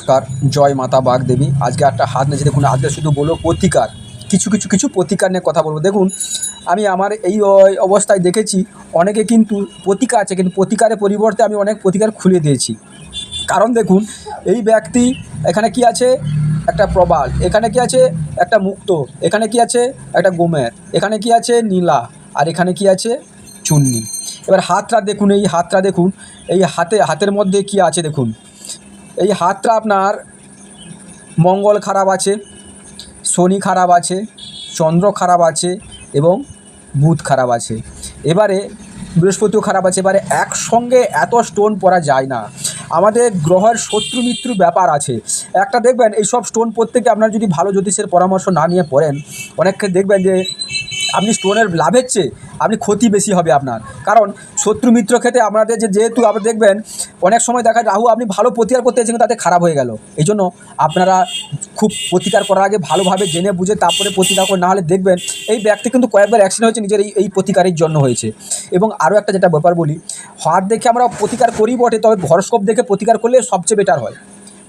নমস্কার, জয় মাতা বাগদেবী। আজকে একটা হাত নিয়েছি, দেখুন আজকে শুধু বলবো প্রতিকার, কিছু প্রতিকার নিয়ে কথা বলবো। দেখুন আমি আমার এই অবস্থায় দেখেছি অনেকে কিন্তু প্রতিকার আছে, কিন্তু প্রতিকারের পরিবর্তে আমি অনেক প্রতিকার খুলে দিয়েছি। কারণ দেখুন এই ব্যক্তি, এখানে কি আছে একটা প্রবাল, এখানে কি আছে একটা মুক্ত, এখানে কি আছে একটা গোমের, এখানে কি আছে নীলা, আর এখানে কি আছে চুন্নি। এবার হাতটা দেখুন, এই হাতটা দেখুন, এই হাতের মধ্যে কি আছে দেখুন। এই হাতটা আপনার মঙ্গল খারাপ আছে, শনি খারাপ আছে, চন্দ্র খারাপ আছে এবং বুধ খারাপ আছে, এবারে বৃহস্পতিও খারাপ আছে। এবারে একসঙ্গে এত স্টোন পরা যায় না, আমাদের গ্রহের শত্রু মিত্র ব্যাপার আছে একটা। দেখবেন এইসব স্টোন প্রত্যেকে আপনার যদি ভালো জ্যোতিষের পরামর্শ না নিয়ে পড়েন, অনেককে দেখবেন যে আপনি স্টোনের লাভের চেয়ে আপনি ক্ষতি বেশি হবে আপনার। কারণ শত্রু মিত্র ক্ষেত্রে আপনাদের যেহেতু আপনি দেখবেন অনেক সময় দেখা যায় রাহু আপনি ভালো প্রতিকার করতে এসেছেন, তাতে খারাপ হয়ে গেল। এই জন্য আপনারা খুব প্রতিকার করার আগে ভালোভাবে জেনে বুঝে তারপরে প্রতিকার করে, না হলে দেখবেন এই ব্যক্তি কিন্তু কয়েকবার অ্যাক্সিডেন্ট হয়েছে নিজের এই প্রতিকারের জন্য হয়েছে। এবং আরও একটা যেটা ব্যাপার বলি, হাত দেখে আমরা প্রতিকার করি বটে, তবে হরস্কোপ দেখে প্রতিকার করলে সবচেয়ে বেটার হয়।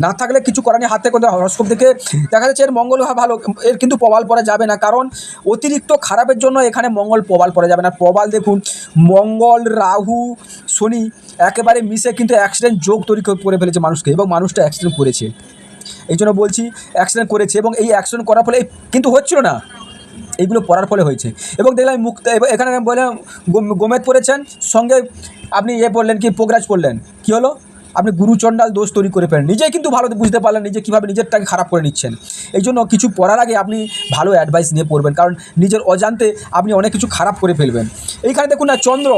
না থাকলে কিছু করার নেই, হাতে করে হরস্কোপ দেখে দেখা যাচ্ছে এর মঙ্গল ভালো, এর কিন্তু প্রবাল পরা যাবে না। কারণ অতিরিক্ত খারাপের জন্য এখানে মঙ্গল প্রবাল পরা যাবে না। প্রবাল দেখুন মঙ্গল রাহু শনি একেবারে মিশে কিন্তু অ্যাক্সিডেন্ট যোগ তৈরি করে ফেলেছে মানুষকে, এবং মানুষটা অ্যাক্সিডেন্ট করেছে। এই জন্য বলছি অ্যাক্সিডেন্ট করেছে, এবং এই অ্যাক্সিডেন্ট করার ফলে কিন্তু হচ্ছিল না, এইগুলো পড়ার ফলে হয়েছে। এবং দেখলাম মুক্ত, এখানে বললাম গোমেদ পড়েছেন, সঙ্গে আপনি বললেন কি পোগরাজ পড়লেন, কী হলো আপনি গুরুচণ্ডাল দোষ তৈরি করে ফেলেন, নিজেই কিন্তু ভালো বুঝতে পারলেন নিজে কীভাবে নিজেরটাকে খারাপ করে নিচ্ছেন। এই জন্য কিছু পড়ার আগে আপনি ভালো অ্যাডভাইস নিয়ে পড়বেন, কারণ নিজের অজান্তে আপনি অনেক কিছু খারাপ করে ফেলবেন। এইখানে দেখুন না চন্দ্র,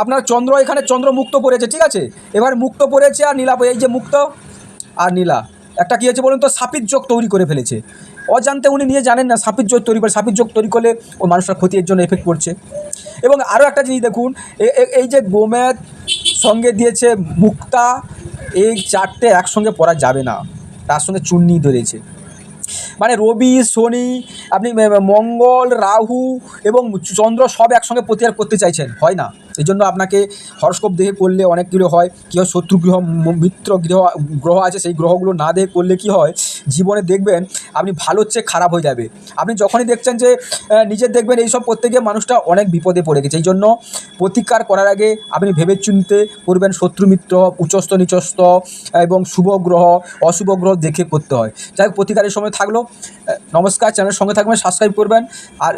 আপনার চন্দ্র, এখানে চন্দ্র মুক্ত পড়েছে, ঠিক আছে। এবার মুক্ত পড়েছে আর নীলা, এই যে মুক্ত আর নীলা একটা কী হয়েছে বলুন তো, সাপির যোগ তৈরি করে ফেলেছে। অজান্তে উনি নিয়ে জানেন না সাপির যোগ তৈরি করে, সাপির যোগ তৈরি করলে ওই মানুষটার ক্ষতির জন্য এফেক্ট পড়ছে। এবং আরও একটা জিনিস দেখুন, এই যে গোমেদ সঙ্গে দিয়েছে মুক্তা, এই চারটে একসঙ্গে পড়া যাবে না, তার সঙ্গে চুন্নি ধরেছে। মানে রবি শনি আপনি মঙ্গল রাহু এবং চন্দ্র সব একসঙ্গে প্রতিকার করতে চাইছেন, হয় না। এই জন্য আপনাকে হরস্কোপ দেখে করলে অনেকগুলো হয় কী হয়, শত্রু গৃহ মিত্র গ্রহ আছে, সেই গ্রহগুলো না দেখে করলে কি হয়, জীবনে দেখবেন আপনি ভালো হচ্ছে খারাপ হয়ে যাবে। আপনি যখনই দেখছেন যে নিজের দেখবেন এইসব করতে গিয়ে মানুষটা অনেক বিপদে পড়ে গেছে। এই জন্য প্রতিকার করার আগে আপনি ভেবে চিনতে করবেন, শত্রু মিত্র উচ্চস্থ নিচস্থ এবং শুভ গ্রহ অশুভ গ্রহ দেখে করতে হয়। যাই হোক, প্রতিকারের সময় থাকলো। নমস্কার, চ্যানেলের সঙ্গে থাকবেন, সাবস্ক্রাইব করবেন। আর